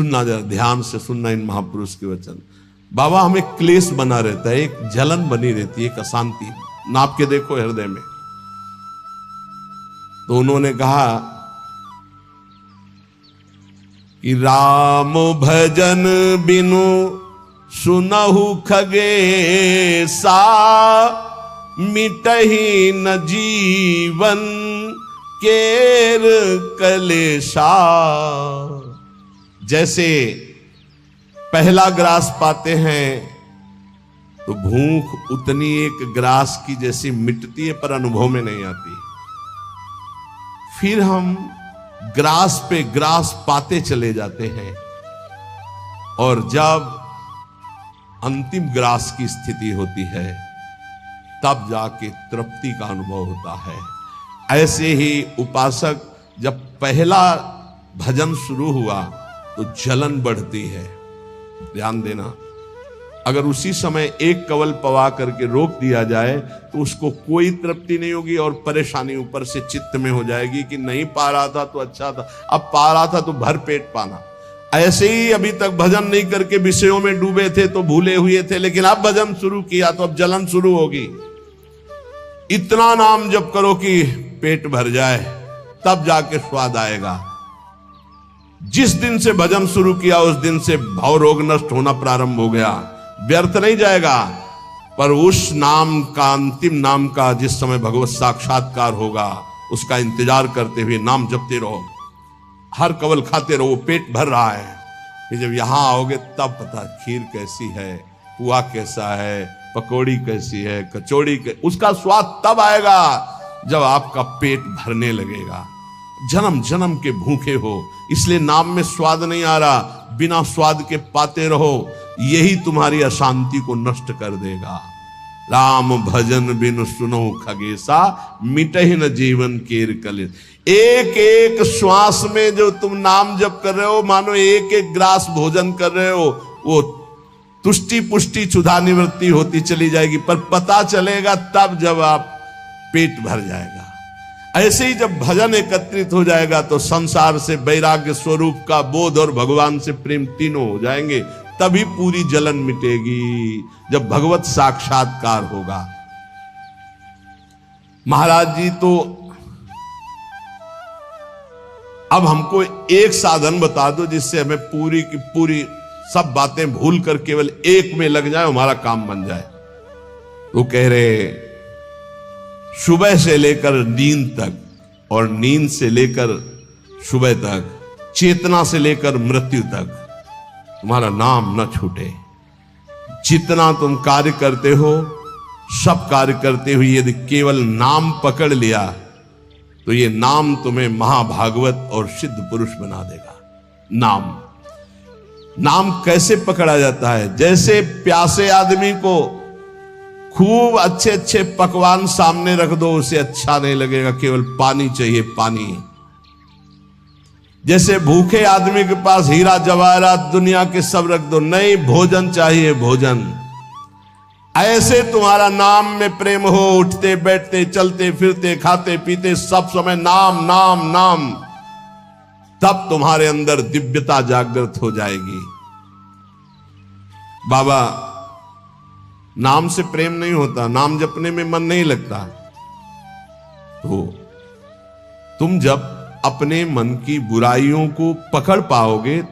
सुनना, जरा ध्यान से सुनना इन महापुरुष के वचन। बाबा, हमें क्लेश बना रहता है, एक जलन बनी रहती है, एक अशांति, नाप के देखो हृदय में। तो उन्होंने कहा कि राम भजन बिनु सुनहु खगेसा, मिटहि न जीवन केर कलेशा। जैसे पहला ग्रास पाते हैं तो भूख उतनी एक ग्रास की जैसी मिटती है, पर अनुभव में नहीं आती। फिर हम ग्रास पे ग्रास पाते चले जाते हैं, और जब अंतिम ग्रास की स्थिति होती है तब जाके तृप्ति का अनुभव होता है। ऐसे ही उपासक जब पहला भजन शुरू हुआ तो जलन बढ़ती है। ध्यान देना, अगर उसी समय एक कवल पवा करके रोक दिया जाए तो उसको कोई तृप्ति नहीं होगी और परेशानी ऊपर से चित्त में हो जाएगी कि नहीं पा रहा था तो अच्छा था, अब पा रहा था तो भर पेट पाना। ऐसे ही अभी तक भजन नहीं करके विषयों में डूबे थे तो भूले हुए थे, लेकिन अब भजन शुरू किया तो अब जलन शुरू होगी। इतना नाम जप करो कि पेट भर जाए, तब जाके स्वाद आएगा। जिस दिन से भजन शुरू किया उस दिन से भाव रोग नष्ट होना प्रारंभ हो गया। व्यर्थ नहीं जाएगा, पर उस नाम का, अंतिम नाम का, जिस समय भगवत साक्षात्कार होगा उसका इंतजार करते हुए नाम जपते रहो, हर कवल खाते रहो, पेट भर रहा है। फिर जब यहां आओगे तब पता खीर कैसी है, पुआ कैसा है, पकौड़ी कैसी है, कचौड़ी उसका स्वाद तब आएगा जब आपका पेट भरने लगेगा। जन्म जन्म के भूखे हो, इसलिए नाम में स्वाद नहीं आ रहा, बिना स्वाद के पाते रहो, यही तुम्हारी अशांति को नष्ट कर देगा। राम भजन बिनु सुनो खगेसा, मिटहि न जीवन केर कलेश। एक एक श्वास में जो तुम नाम जप कर रहे हो, मानो एक एक ग्रास भोजन कर रहे हो, वो तुष्टि पुष्टि क्षुधा निवृत्ति होती चली जाएगी, पर पता चलेगा तब जब आप पेट भर जाएगा। ऐसे ही जब भजन एकत्रित हो जाएगा तो संसार से वैराग्य स्वरूप का बोध और भगवान से प्रेम तीनों हो जाएंगे, तभी पूरी जलन मिटेगी, जब भगवत साक्षात्कार होगा। महाराज जी तो अब हमको एक साधन बता दो जिससे हमें पूरी की पूरी सब बातें भूल कर केवल एक में लग जाए, हमारा काम बन जाए। तो कह रहे सुबह से लेकर नींद तक और नींद से लेकर सुबह तक, चेतना से लेकर मृत्यु तक तुम्हारा नाम न छूटे। जितना तुम कार्य करते हो, सब कार्य करते हुए यदि केवल नाम पकड़ लिया तो ये नाम तुम्हें महाभागवत और सिद्ध पुरुष बना देगा। नाम कैसे पकड़ा जाता है? जैसे प्यासे आदमी को खूब अच्छे अच्छे पकवान सामने रख दो, उसे अच्छा नहीं लगेगा, केवल पानी चाहिए, पानी। जैसे भूखे आदमी के पास हीरा जवाहरात दुनिया के सब रख दो, नहीं, भोजन चाहिए, भोजन। ऐसे तुम्हारा नाम में प्रेम हो, उठते बैठते चलते फिरते खाते पीते सब समय नाम नाम नाम, तब तुम्हारे अंदर दिव्यता जागृत हो जाएगी। बाबा, नाम से प्रेम नहीं होता, नाम जपने में मन नहीं लगता, तो तुम जब अपने मन की बुराइयों को पकड़ पाओगे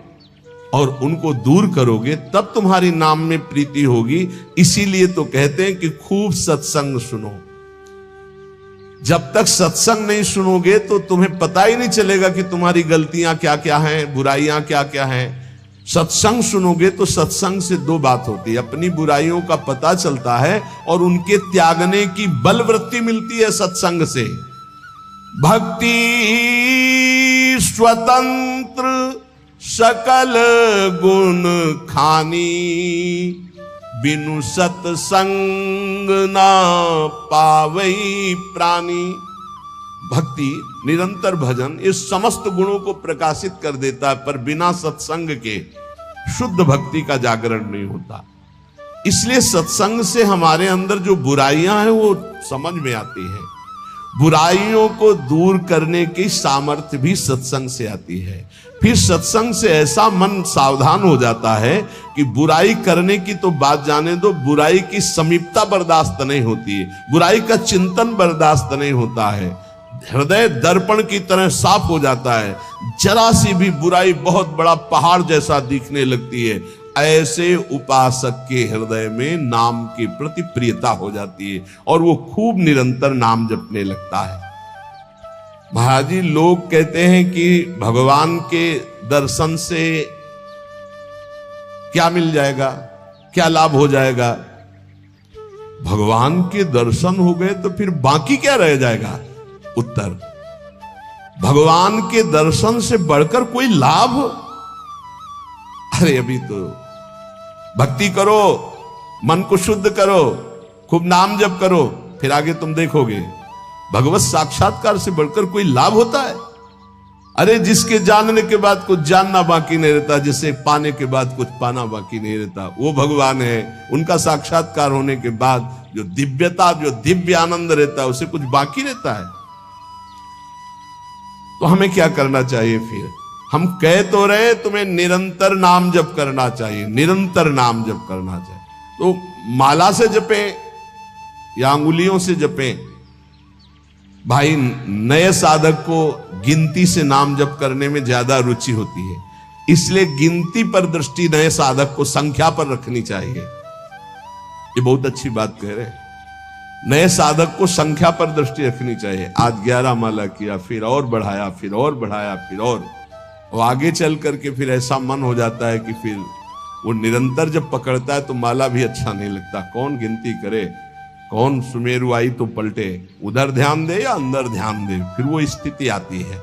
और उनको दूर करोगे तब तुम्हारी नाम में प्रीति होगी। इसीलिए तो कहते हैं कि खूब सत्संग सुनो। जब तक सत्संग नहीं सुनोगे तो तुम्हें पता ही नहीं चलेगा कि तुम्हारी गलतियां क्या क्या हैं, बुराइयां क्या क्या हैं। सत्संग सुनोगे तो सत्संग से दो बात होती है, अपनी बुराइयों का पता चलता है और उनके त्यागने की बलवृत्ति मिलती है सत्संग से। भक्ति स्वतंत्र सकल गुण खानी, बिनु सत्संग ना पावई प्राणी। भक्ति, निरंतर भजन इस समस्त गुणों को प्रकाशित कर देता है, पर बिना सत्संग के शुद्ध भक्ति का जागरण नहीं होता। इसलिए सत्संग से हमारे अंदर जो बुराइयां हैं वो समझ में आती हैं। बुराइयों को दूर करने की सामर्थ्य भी सत्संग से आती है। फिर सत्संग से ऐसा मन सावधान हो जाता है कि बुराई करने की तो बात जाने दो, बुराई की समीपता बर्दाश्त नहीं होती है, बुराई का चिंतन बर्दाश्त नहीं होता है। हृदय दर्पण की तरह साफ हो जाता है, जरा सी भी बुराई बहुत बड़ा पहाड़ जैसा दिखने लगती है। ऐसे उपासक के हृदय में नाम के प्रति प्रियता हो जाती है और वो खूब निरंतर नाम जपने लगता है। महाराज जी, लोग कहते हैं कि भगवान के दर्शन से क्या मिल जाएगा, क्या लाभ हो जाएगा? भगवान के दर्शन हो गए तो फिर बाकी क्या रह जाएगा? उत्तर, भगवान के दर्शन से बढ़कर कोई लाभ? अरे अभी तो भक्ति करो, मन को शुद्ध करो, खूब नाम जप करो, फिर आगे तुम देखोगे भगवत साक्षात्कार से बढ़कर कोई लाभ होता है? अरे जिसके जानने के बाद कुछ जानना बाकी नहीं रहता, जिसे पाने के बाद कुछ पाना बाकी नहीं रहता, वो भगवान है। उनका साक्षात्कार होने के बाद जो दिव्यता, जो दिव्य आनंद रहता है, उसे कुछ बाकी रहता है। तो हमें क्या करना चाहिए फिर? हम कह तो रहे तुम्हें निरंतर नाम जप करना चाहिए, निरंतर नाम जप करना चाहिए। तो माला से जपे या अंगुलियों से जपे? भाई, नए साधक को गिनती से नाम जप करने में ज्यादा रुचि होती है, इसलिए गिनती पर दृष्टि नए साधक को संख्या पर रखनी चाहिए। ये बहुत अच्छी बात कह रहे हैं। नए साधक को संख्या पर दृष्टि रखनी चाहिए। आज 11 माला किया, फिर और बढ़ाया, फिर और बढ़ाया, फिर और आगे चल करके फिर ऐसा मन हो जाता है कि फिर वो निरंतर जब पकड़ता है तो माला भी अच्छा नहीं लगता। कौन गिनती करे, कौन सुमेरु आई तो पलटे, उधर ध्यान दे या अंदर ध्यान दे, फिर वो स्थिति आती है।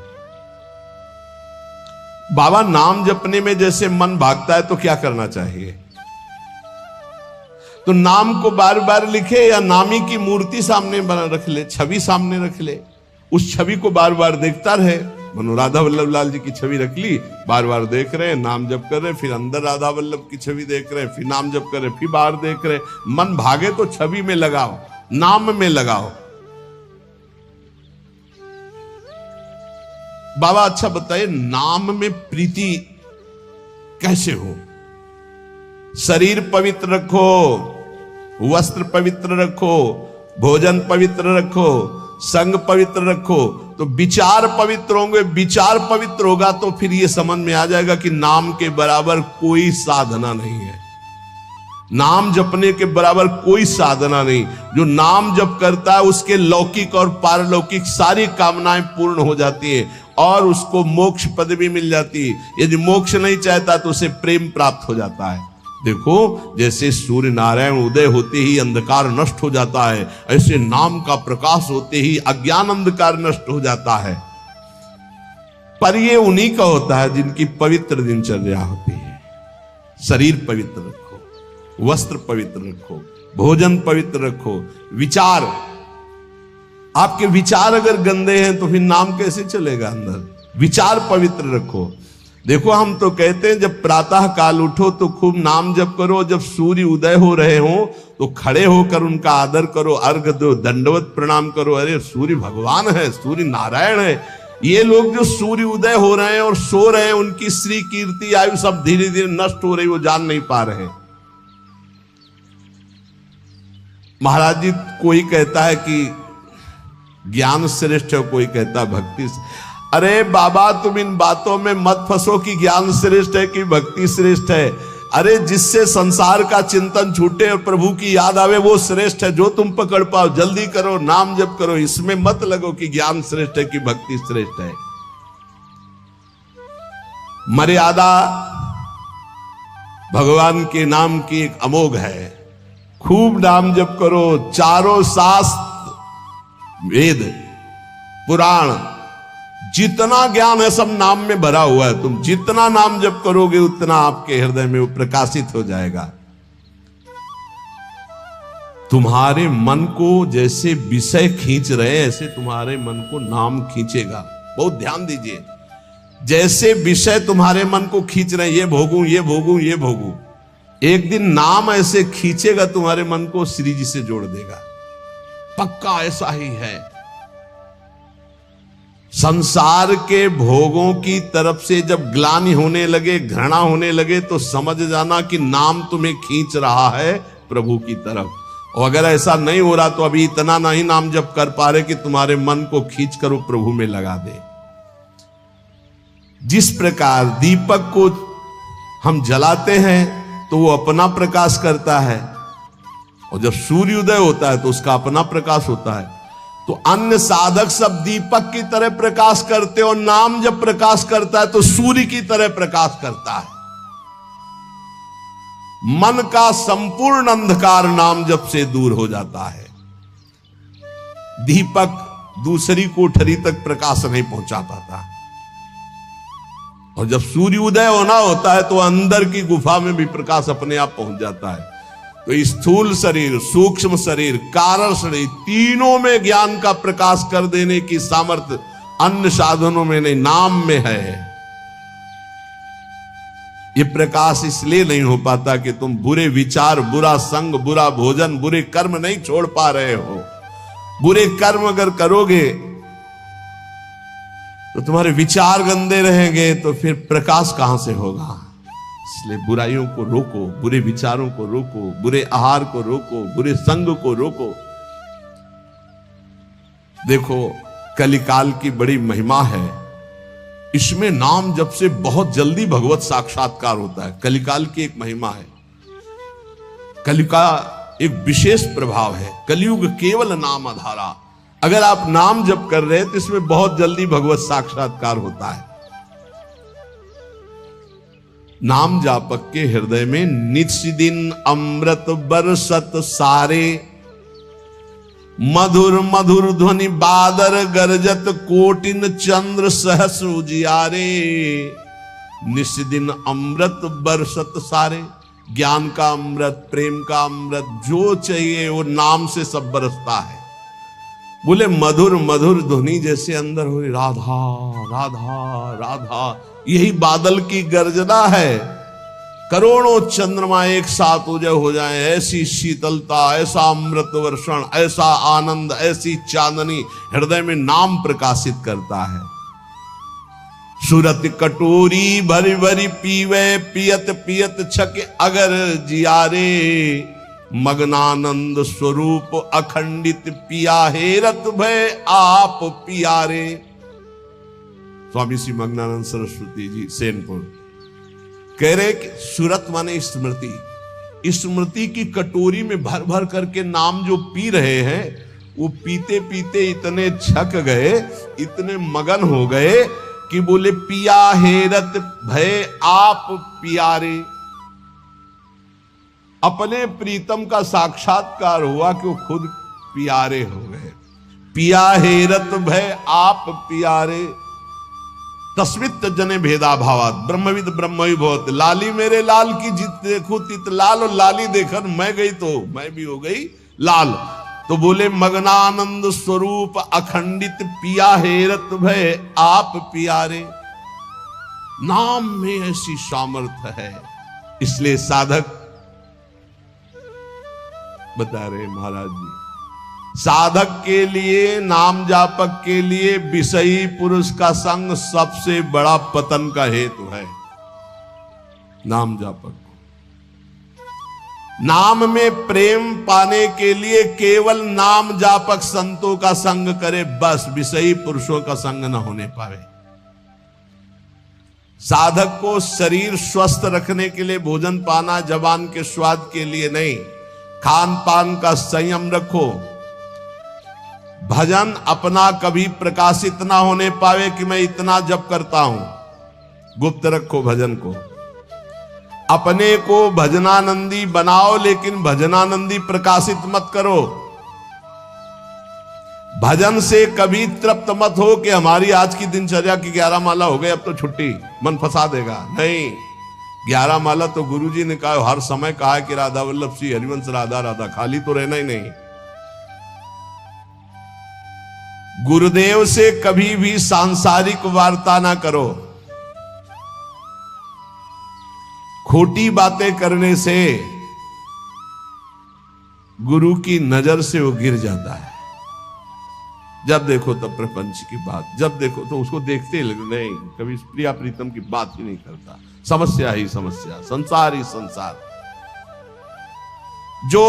बाबा, नाम जपने में जैसे मन भागता है तो क्या करना चाहिए? तो नाम को बार बार लिखे या नामी की मूर्ति सामने बना रख ले, छवि सामने रख ले, उस छवि को बार बार देखता रहे। मनो राधा वल्लभ लाल जी की छवि रख ली, बार बार देख रहे हैं, नाम जप कर रहे, फिर अंदर राधा वल्लभ की छवि देख रहे, फिर नाम जप कर रहे, फिर बाहर देख रहे। मन भागे तो छवि में लगाओ, नाम में लगाओ। बाबा अच्छा बताइए, नाम में प्रीति कैसे हो? शरीर पवित्र रखो, वस्त्र पवित्र रखो, भोजन पवित्र रखो, संग पवित्र रखो, तो विचार पवित्र होंगे। विचार पवित्र होगा तो फिर ये समझ में आ जाएगा कि नाम के बराबर कोई साधना नहीं है, नाम जपने के बराबर कोई साधना नहीं। जो नाम जप करता है उसके लौकिक और पारलौकिक सारी कामनाएं पूर्ण हो जाती हैं और उसको मोक्ष पदवी मिल जाती है। यदि मोक्ष नहीं चाहता तो उसे प्रेम प्राप्त हो जाता है। देखो, जैसे सूर्य नारायण उदय होते ही अंधकार नष्ट हो जाता है, ऐसे नाम का प्रकाश होते ही अज्ञान अंधकार नष्ट हो जाता है। पर ये उन्हीं का होता है जिनकी पवित्र दिनचर्या होती है। शरीर पवित्र रखो, वस्त्र पवित्र रखो, भोजन पवित्र रखो, विचार, आपके विचार अगर गंदे हैं तो फिर नाम कैसे चलेगा अंदर? विचार पवित्र रखो। देखो, हम तो कहते हैं जब प्रातः काल उठो तो खूब नाम जप करो, जब सूर्य उदय हो रहे हो तो खड़े होकर उनका आदर करो, अर्घ दो, दंडवत प्रणाम करो। अरे सूर्य भगवान है, सूर्य नारायण है। ये लोग जो सूर्य उदय हो रहे हैं और सो रहे हैं, उनकी श्री कीर्ति आयु सब धीरे धीरे नष्ट हो रही, वो जान नहीं पा रहे। महाराज जी, कोई कहता है कि ज्ञान श्रेष्ठ है, कोई कहता है भक्ति। अरे बाबा, तुम इन बातों में मत फंसो कि ज्ञान श्रेष्ठ है कि भक्ति श्रेष्ठ है। अरे जिससे संसार का चिंतन छूटे और प्रभु की याद आवे वो श्रेष्ठ है। जो तुम पकड़ पाओ जल्दी करो, नाम जप करो, इसमें मत लगो कि ज्ञान श्रेष्ठ है कि भक्ति श्रेष्ठ है। मर्यादा भगवान के नाम की एक अमोघ है। खूब नाम जप करो, चारों शास्त्र, वेद, पुराण, जितना ज्ञान है सब नाम में भरा हुआ है। तुम जितना नाम जप करोगे उतना आपके हृदय में वो प्रकाशित हो जाएगा। तुम्हारे मन को जैसे विषय खींच रहे हैं ऐसे तुम्हारे मन को नाम खींचेगा। बहुत ध्यान दीजिए, जैसे विषय तुम्हारे मन को खींच रहे हैं, ये भोगूं, ये भोगूं, ये भोगूं, एक दिन नाम ऐसे खींचेगा तुम्हारे मन को, श्री जी से जोड़ देगा। पक्का ऐसा ही है। संसार के भोगों की तरफ से जब ग्लानि होने लगे, घृणा होने लगे, तो समझ जाना कि नाम तुम्हें खींच रहा है प्रभु की तरफ। और अगर ऐसा नहीं हो रहा तो अभी इतना नहीं नाम जप कर पा रहे कि तुम्हारे मन को खींच कर वो प्रभु में लगा दे। जिस प्रकार दीपक को हम जलाते हैं तो वो अपना प्रकाश करता है, और जब सूर्योदय होता है तो उसका अपना प्रकाश होता है। तो अन्य साधक सब दीपक की तरह प्रकाश करते, और नाम जब प्रकाश करता है तो सूर्य की तरह प्रकाश करता है। मन का संपूर्ण अंधकार नाम जप से दूर हो जाता है। दीपक दूसरी कोठरी तक प्रकाश नहीं पहुंचा पाता, और जब सूर्य उदय होना होता है तो अंदर की गुफा में भी प्रकाश अपने आप पहुंच जाता है। तो स्थूल शरीर, सूक्ष्म शरीर, कारण शरीर, तीनों में ज्ञान का प्रकाश कर देने की सामर्थ्य अन्य साधनों में नहीं, नाम में है। ये प्रकाश इसलिए नहीं हो पाता कि तुम बुरे विचार, बुरा संग, बुरा भोजन, बुरे कर्म नहीं छोड़ पा रहे हो। बुरे कर्म अगर करोगे तो तुम्हारे विचार गंदे रहेंगे, तो फिर प्रकाश कहां से होगा। इसलिए बुराइयों को रोको, बुरे विचारों को रोको, बुरे आहार को रोको, बुरे संग को रोको। देखो, कलिकाल की बड़ी महिमा है। इसमें नाम जप से बहुत जल्दी भगवत साक्षात्कार होता है। कलिकाल की एक महिमा है। कलि का एक विशेष प्रभाव है। कलयुग केवल नाम आधारा। अगर आप नाम जप कर रहे हैं तो इसमें बहुत जल्दी भगवत साक्षात्कार होता है। नाम जापक के हृदय में नित्य दिन अमृत बरसत सारे, मधुर मधुर ध्वनि बादर गरजत, कोटिन चंद्र सहस उजियारे। नित्य दिन अमृत बरसत सारे, ज्ञान का अमृत, प्रेम का अमृत, जो चाहिए वो नाम से सब बरसता है। बोले मधुर मधुर ध्वनि जैसे अंदर हो, राधा राधा राधा, यही बादल की गर्जना है। करोड़ों चंद्रमा एक साथ उदय हो जाए, ऐसी शीतलता, ऐसा अमृत वर्षण, ऐसा आनंद, ऐसी चांदनी हृदय में नाम प्रकाशित करता है। सुरत कटोरी भरी भरी पीवे, पियत पियत छक अगर जियारे। मग्नानंद स्वरूप अखंडित पिया हेरत भय आप पियारे। स्वामी श्री मग्नानंद सरस्वती जी सेनपुर कह रहे कि सुरत माने स्मृति। स्मृति की कटोरी में भर भर करके नाम जो पी रहे हैं, वो पीते पीते इतने छक गए, इतने मगन हो गए कि बोले पिया हेरत भय आप पियारे। अपने प्रीतम का साक्षात्कार हुआ कि वो खुद प्यारे हो गए। पिया हेरत भय आप प्यारे। तस्मित जने भेदा भावात, ब्रह्मविद ब्रह्मवि भवत। लाली मेरे लाल की जित देखो तित लाल, और लाली देखकर मैं गई तो मैं भी हो गई लाल। तो बोले मग्नानंद स्वरूप अखंडित पिया हेरत भय आप प्यारे। नाम में ऐसी सामर्थ्य है। इसलिए साधक बता रहे महाराज जी, साधक के लिए, नाम जापक के लिए विषयी पुरुष का संग सबसे बड़ा पतन का हेतु है। नाम जापक को नाम में प्रेम पाने के लिए केवल नाम जापक संतों का संग करे, बस विषयी पुरुषों का संग न होने पावे। साधक को शरीर स्वस्थ रखने के लिए भोजन पाना जबान के स्वाद के लिए नहीं, खान पान का संयम रखो। भजन अपना कभी प्रकाशित ना होने पावे कि मैं इतना जप करता हूं, गुप्त रखो भजन को। अपने को भजनानंदी बनाओ, लेकिन भजनानंदी प्रकाशित मत करो। भजन से कभी तृप्त मत हो कि हमारी आज की दिनचर्या की 11 माला हो गई, अब तो छुट्टी, मन फंसा देगा। नहीं, 11 माला तो गुरुजी ने कहा, हर समय कहा है कि राधा वल्लभ श्री हरिवंश राधा राधा, खाली तो रहना ही नहीं। गुरुदेव से कभी भी सांसारिक वार्ता ना करो। खोटी बातें करने से गुरु की नजर से वो गिर जाता है। जब देखो तब प्रपंच की बात, जब देखो तो उसको देखते ही नहीं, कभी प्रिया प्रीतम की बात ही नहीं करता। समस्या ही समस्या, संसार ही संसार। जो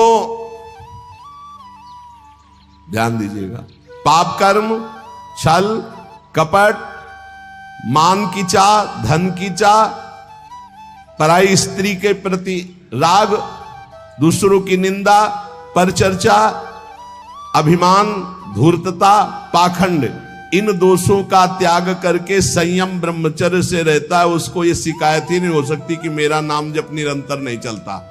ध्यान दीजिएगा, पाप कर्म, छल, कपट, मान की चाह, धन की चाह, पराई स्त्री के प्रति राग, दूसरों की निंदा, परचर्चा, अभिमान, धूर्तता, पाखंड, इन दोषों का त्याग करके संयम ब्रह्मचर्य से रहता है, उसको ये शिकायत ही नहीं हो सकती कि मेरा नाम जब निरंतर नहीं चलता।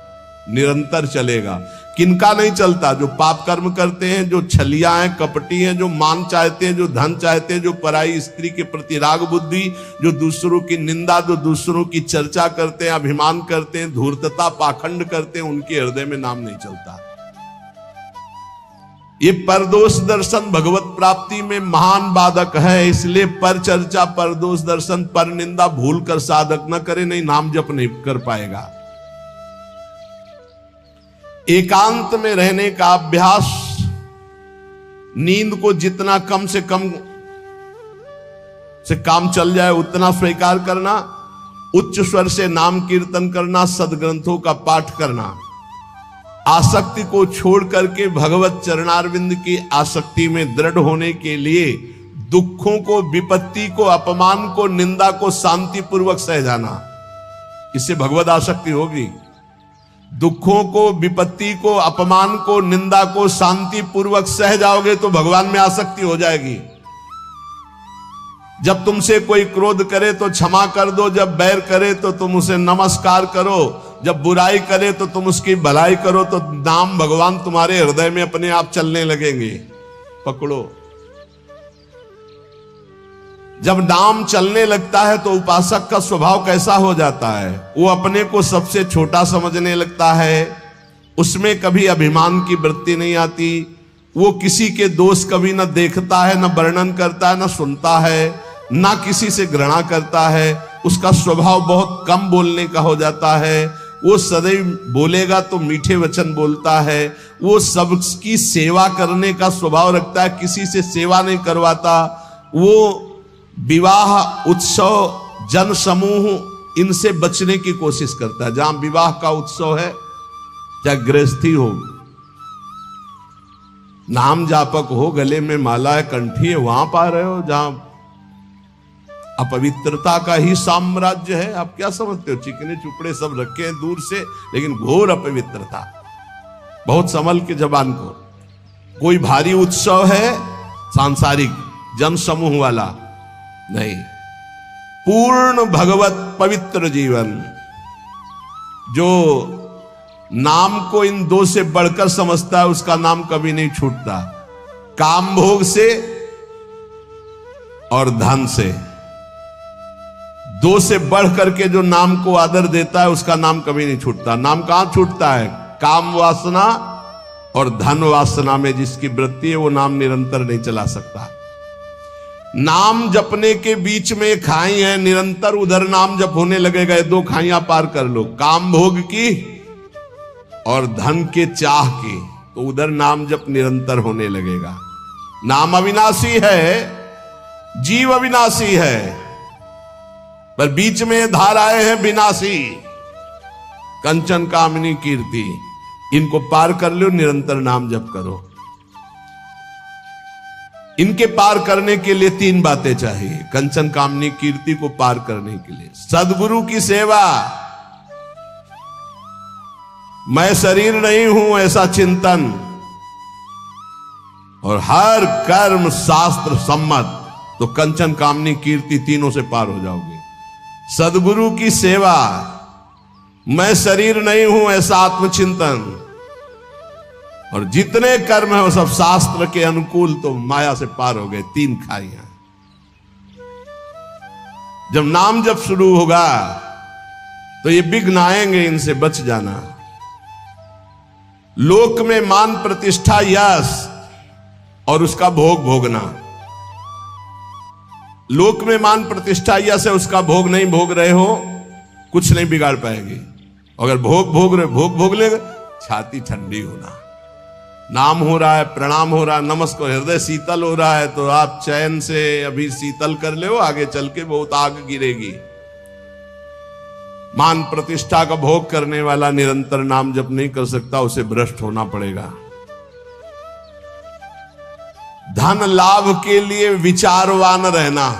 निरंतर चलेगा। किनका नहीं चलता? जो पाप कर्म करते हैं, जो छलिया हैं, कपटी हैं, जो मान चाहते हैं, जो धन चाहते हैं, जो पराई स्त्री के प्रति राग बुद्धि, जो दूसरों की निंदा, जो दूसरों की चर्चा करते हैं, अभिमान करते हैं, धूर्तता, पाखंड करते हैं, उनके हृदय में नाम नहीं चलता। ये परदोष दर्शन भगवत प्राप्ति में महान बाधक है। इसलिए पर चर्चा, परदोष दर्शन, पर निंदा भूल कर साधक न करे, नहीं नाम जप नहीं कर पाएगा। एकांत में रहने का अभ्यास, नींद को जितना कम से कम से काम चल जाए उतना स्वीकार करना, उच्च स्वर से नाम कीर्तन करना, सदग्रंथों का पाठ करना, आसक्ति को छोड़ करके भगवत चरणारविंद की आसक्ति में दृढ़ होने के लिए दुखों को, विपत्ति को, अपमान को, निंदा को शांति पूर्वक सह जाना, इससे भगवत आसक्ति होगी। दुखों को, विपत्ति को, अपमान को, निंदा को शांति पूर्वक सह जाओगे तो भगवान में आसक्ति हो जाएगी। जब तुमसे कोई क्रोध करे तो क्षमा कर दो, जब बैर करे तो तुम उसे नमस्कार करो, जब बुराई करे तो तुम उसकी भलाई करो, तो नाम भगवान तुम्हारे हृदय में अपने आप चलने लगेंगे। पकड़ो। जब नाम चलने लगता है तो उपासक का स्वभाव कैसा हो जाता है? वो अपने को सबसे छोटा समझने लगता है, उसमें कभी अभिमान की वृत्ति नहीं आती, वो किसी के दोष कभी न देखता है, न वर्णन करता है, न सुनता है, ना किसी से घृणा करता है। उसका स्वभाव बहुत कम बोलने का हो जाता है। वो सदैव बोलेगा तो मीठे वचन बोलता है। वो सबकी सेवा करने का स्वभाव रखता है, किसी से सेवा नहीं करवाता। वो विवाह, उत्सव, जन समूह, इनसे बचने की कोशिश करता है। जहां विवाह का उत्सव है, चाहे गृहस्थी हो, नाम जापक हो, गले में माला है, कंठी है, वहां पा रहे हो जहां अपवित्रता का ही साम्राज्य है। आप क्या समझते हो? चिकने चुपड़े सब रखे हैं दूर से, लेकिन घोर अपवित्रता। बहुत संभल के जबान को। कोई भारी उत्सव है सांसारिक जन समूह वाला नहीं, पूर्ण भगवत पवित्र जीवन। जो नाम को इन दो से बढ़कर समझता है, उसका नाम कभी नहीं छूटता। काम भोग से और धन से, दो से बढ़ करके जो नाम को आदर देता है, उसका नाम कभी नहीं छूटता। नाम कहां छूटता है? काम वासना और धन वासना में जिसकी वृत्ति है, वो नाम निरंतर नहीं चला सकता। नाम जपने के बीच में एक खाई है, निरंतर उधर नाम जप होने लगेगा। दो खाइयां पार कर लो, काम भोग की और धन के चाह की, तो उधर नाम जप निरंतर होने लगेगा। नाम अविनाशी है, जीव अविनाशी है, पर बीच में धाराएं हैं विनाशी। कंचन, कामनी, कीर्ति, इनको पार कर लो, निरंतर नाम जप करो। इनके पार करने के लिए तीन बातें चाहिए। कंचन, कामनी, कीर्ति को पार करने के लिए सदगुरु की सेवा, मैं शरीर नहीं हूं ऐसा चिंतन, और हर कर्म शास्त्र सम्मत, तो कंचन, कामनी, कीर्ति तीनों से पार हो जाओगे। सदगुरु की सेवा, मैं शरीर नहीं हूं ऐसा आत्मचिंतन, और जितने कर्म है वो सब शास्त्र के अनुकूल, तो माया से पार हो गए। तीन खाइयां। जब नाम जब शुरू होगा तो ये विघ्न आएंगे, इनसे बच जाना। लोक में मान, प्रतिष्ठा, यश और उसका भोग भोगना। लोक में मान, प्रतिष्ठा, यश है, उसका भोग नहीं भोग रहे हो, कुछ नहीं बिगाड़ पाएगी। अगर भोग भोग ले, छाती ठंडी होना, नाम हो रहा है, प्रणाम हो रहा है, नमस्कार, हृदय शीतल हो रहा है, तो आप चैन से अभी शीतल कर ले, आगे चल के बहुत आग गिरेगी। मान प्रतिष्ठा का भोग करने वाला निरंतर नाम जप नहीं कर सकता, उसे भ्रष्ट होना पड़ेगा। धन लाभ के लिए विचारवान रहना,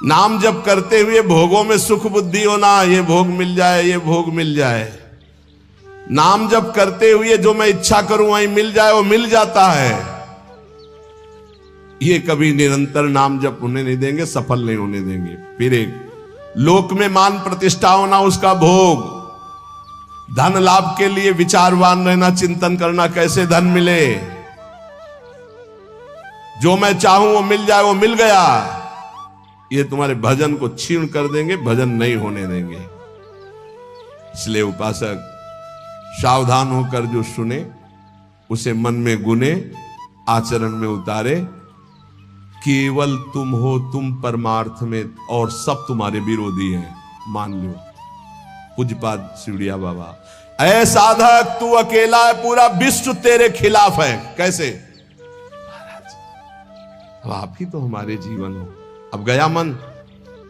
नाम जप करते हुए भोगों में सुख बुद्धि होना, ये भोग मिल जाए, ये भोग मिल जाए। नाम जप करते हुए जो मैं इच्छा करूं वहीं मिल जाए, वो मिल जाता है। ये कभी निरंतर नाम जप होने नहीं देंगे, सफल नहीं होने देंगे। फिर एक लोक में मान प्रतिष्ठा होना, उसका भोग। धन लाभ के लिए विचारवान रहना, चिंतन करना कैसे धन मिले, जो मैं चाहूं वो मिल जाए, वो मिल गया। ये तुम्हारे भजन को छीण कर देंगे, भजन नहीं होने देंगे। इसलिए उपासक सावधान होकर जो सुने उसे मन में गुने, आचरण में उतारे। केवल तुम हो, तुम परमार्थ में, और सब तुम्हारे विरोधी हैं, मान लो। पूज्यपाद शिवड़िया बाबा, ऐ साधक तू अकेला है, पूरा विश्व तेरे खिलाफ है। कैसे महाराज, अब आप ही तो हमारे जीवन हो। अब गया मन,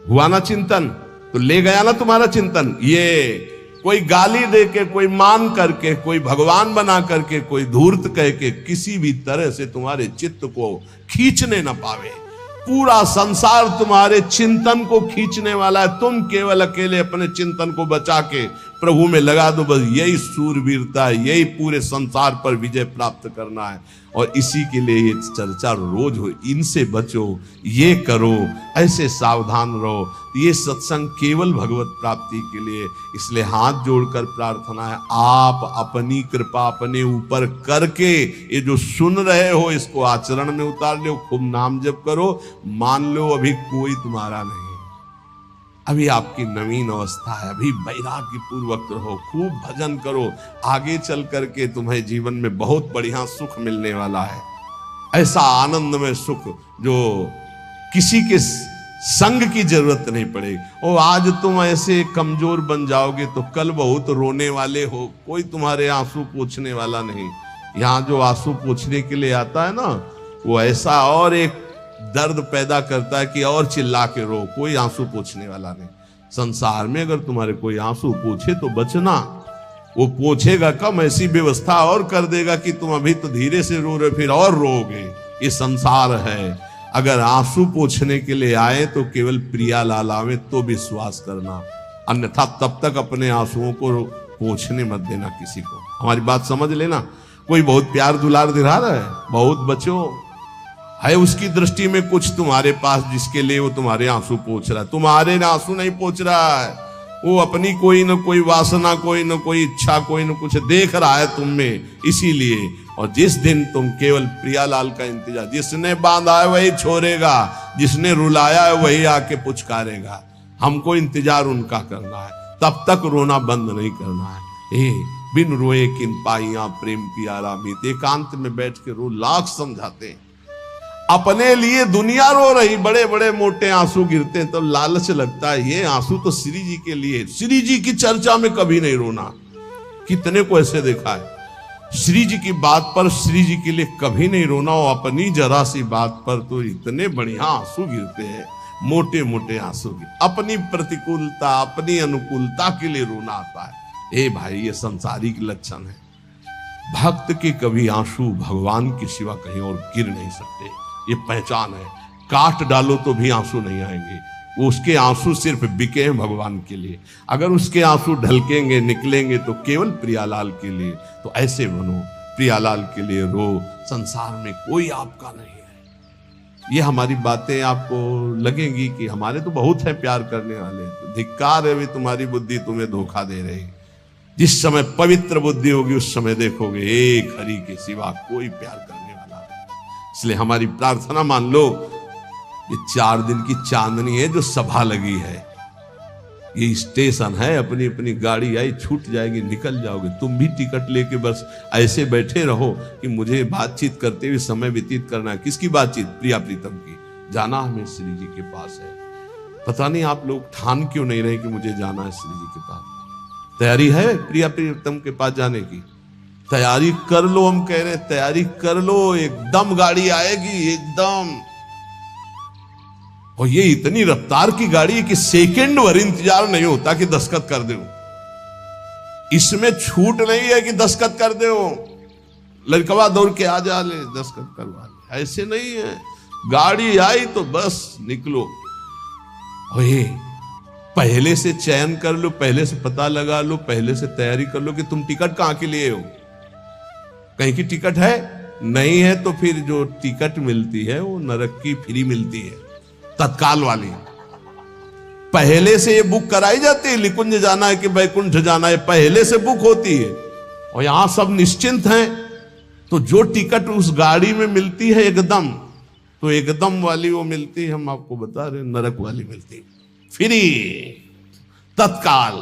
हुआ ना चिंतन, तो ले गया ना तुम्हारा चिंतन। ये कोई गाली दे के, कोई मान करके, कोई भगवान बना करके, कोई धूर्त कह के किसी भी तरह से तुम्हारे चित्त को खींचने न पावे। पूरा संसार तुम्हारे चिंतन को खींचने वाला है, तुम केवल अकेले अपने चिंतन को बचा के प्रभु में लगा दो। बस यही सूरवीरता है, यही पूरे संसार पर विजय प्राप्त करना है। और इसी के लिए ये चर्चा रोज हो, इनसे बचो, ये करो, ऐसे सावधान रहो। ये सत्संग केवल भगवत प्राप्ति के लिए। इसलिए हाथ जोड़कर प्रार्थना है, आप अपनी कृपा अपने ऊपर करके ये जो सुन रहे हो इसको आचरण में उतार लो। खूब नाम जप करो। मान लो अभी कोई तुम्हारा नहीं, अभी आपकी नवीन अवस्था है, अभी वैराग्य पूर्वक रहो, खूब भजन करो। आगे चल करके तुम्हें जीवन में बहुत बढ़िया सुख मिलने वाला है। ऐसा आनंद में सुख जो किसी के संग की जरूरत नहीं पड़ेगी। और आज तुम ऐसे कमजोर बन जाओगे तो कल बहुत रोने वाले हो, कोई तुम्हारे आंसू पोंछने वाला नहीं। यहाँ जो आंसू पोंछने के लिए आता है ना, वो ऐसा और एक दर्द पैदा करता है कि और चिल्ला के रो, कोई आंसू पोंछने वाला नहीं। संसार में अगर तुम्हारे कोई आंसू पोंछे तो बचना, वो पोंछेगा कम, ऐसी व्यवस्था और कर देगा कि तुम अभी तो धीरे से रो रहे, फिर और रोगे। ये संसार है। अगर आंसू पोंछने के लिए आए तो केवल प्रियालाल आवे तो विश्वास करना, अन्यथा तब तक अपने आंसुओं को पोंछने मत देना किसी को। हमारी बात समझ लेना। कोई बहुत प्यार दुलार दिला रहा है, बहुत बचो है, उसकी दृष्टि में कुछ तुम्हारे पास जिसके लिए वो तुम्हारे आंसू पोंछ रहा है। तुम्हारे आंसू नहीं पोंछ रहा है, वो अपनी कोई न कोई वासना, कोई न कोई इच्छा, कोई न कुछ देख रहा है तुम में, इसीलिए। और जिस दिन तुम केवल प्रियालाल का इंतजार, जिसने बांधा है वही छोड़ेगा, जिसने रुलाया है वही आके पुचकारेगा। हमको इंतजार उनका करना है, तब तक रोना बंद नहीं करना है। बिन रोए किन पाइया प्रेम प्यारा मीत, एकांत में बैठ के रो, लाख समझाते हैं। अपने लिए दुनिया रो रही, बड़े बड़े मोटे आंसू गिरते हैं, तो लालच लगता है ये आंसू तो श्री जी के लिए। श्री जी की चर्चा में कभी नहीं रोना। कितने को ऐसे देखा है, श्री जी की बात पर श्री जी के लिए कभी नहीं रोना, और अपनी जरा सी बात पर तो इतने बढ़िया आंसू गिरते हैं, मोटे मोटे आंसू गिरते। अपनी प्रतिकूलता, अपनी अनुकूलता के लिए रोना आता है। ए भाई, ये संसारिक लक्षण है। भक्त के कभी आंसू भगवान के सिवा कहीं और गिर नहीं सकते, ये पहचान है। काट डालो तो भी आंसू नहीं आएंगे, वो उसके आंसू सिर्फ बिके हैं भगवान के लिए। अगर उसके आंसू ढलकेंगे, निकलेंगे तो केवल प्रियालाल के लिए। तो ऐसे बनो, प्रियालाल के लिए रो, संसार में कोई आपका नहीं है। ये हमारी बातें आपको लगेंगी कि हमारे तो बहुत है प्यार करने वाले, तो धिक्कार है भी तुम्हारी बुद्धि तुम्हें धोखा दे रही। जिस समय पवित्र बुद्धि होगी उस समय देखोगे एक हरि के सिवा कोई प्यार करने वाला नहीं। इसलिए हमारी प्रार्थना मान लो, ये 4 दिन की चांदनी है जो सभा लगी है, ये स्टेशन है। अपनी अपनी गाड़ी आई, छूट जाएगी, निकल जाओगे। तुम भी टिकट लेके बस ऐसे बैठे रहो कि मुझे बातचीत करते हुए समय व्यतीत करना है। किसकी बातचीत? प्रिया प्रीतम की। जाना हमें श्री जी के पास है। पता नहीं आप लोग ठान क्यों नहीं रहे कि मुझे जाना है श्री जी के पास। तैयारी है प्रिया प्रीतम के पास जाने की? तैयारी कर लो, हम कह रहे तैयारी कर लो, एकदम गाड़ी आएगी एकदम। और ये इतनी रफ्तार की गाड़ी है कि सेकंड भर इंतजार नहीं होता कि दस्तखत कर दो। इसमें छूट नहीं है कि दस्तखत कर दो, लड़कवा दौड़ के आ जा ले दस्तखत करवा ले, ऐसे नहीं है। गाड़ी आई तो बस निकलो। और ये पहले से चयन कर लो, पहले से पता लगा लो, पहले से तैयारी कर लो कि तुम टिकट कहां के लिए हो। कहीं की टिकट है, नहीं है तो फिर जो टिकट मिलती है वो नरक की फ्री मिलती है, तत्काल वाली। पहले से ये बुक कराई जाती है, निकुंज जाना है कि बैकुंठ जाना है, पहले से बुक होती है। और यहां सब निश्चिंत हैं, तो जो टिकट उस गाड़ी में मिलती है एकदम, तो एकदम वाली वो मिलती है, हम आपको बता रहे नरक वाली मिलती है, फ्री, तत्काल।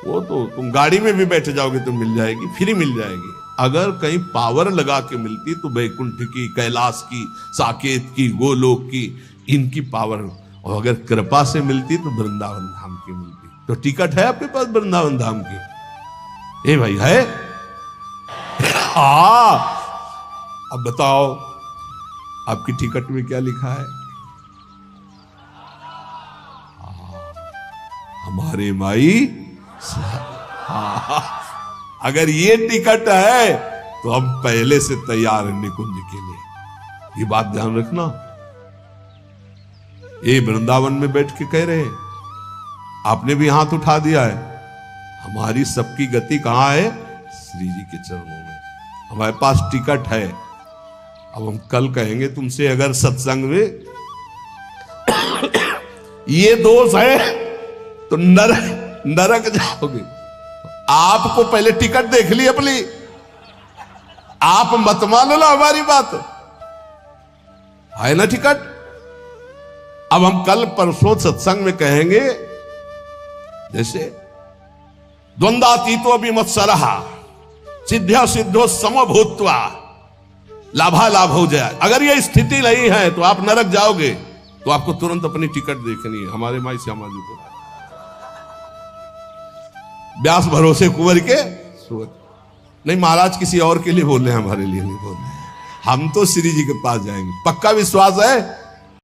वो तो तुम गाड़ी में भी बैठ जाओगे तो मिल जाएगी, फ्री मिल जाएगी। अगर कहीं पावर लगा के मिलती तो बैकुंठ की, कैलाश की, साकेत की, गोलोक की, इनकी पावर। और अगर कृपा से मिलती तो वृंदावन धाम की मिलती। तो टिकट है आपके पास वृंदावन धाम की? ए भाई है? हाँ, अब बताओ आपकी टिकट में क्या लिखा है? हमारे माई। हाँ, अगर ये टिकट है तो हम पहले से तैयार हैं निकुंज के लिए। ये बात ध्यान रखना। ये वृंदावन में बैठ के कह रहे हैं, आपने भी हाथ उठा दिया है। हमारी सबकी गति कहां है? श्री जी के चरणों में। हमारे पास टिकट है। अब हम कल कहेंगे तुमसे, अगर सत्संग में ये दोष है तो नरक जाओगे। आपको पहले टिकट देख ली अपनी, आप मत मान लो हमारी बात, है ना टिकट। अब हम कल परसों सत्संग में कहेंगे, जैसे द्वंद्वातीतो विमत्सरः सिद्ध्या सिद्धो समभूत्वा लाभा लाभ हो जाए। अगर ये स्थिति नहीं है तो आप नरक जाओगे। तो आपको तुरंत अपनी टिकट देखनी है। हमारे माई श्यामा जी को व्यास भरोसे कुंवर के सुअर। नहीं, महाराज किसी और के लिए बोल रहे हैं, हमारे लिए नहीं बोल रहे हैं। हम तो श्री जी के पास जाएंगे, पक्का विश्वास है।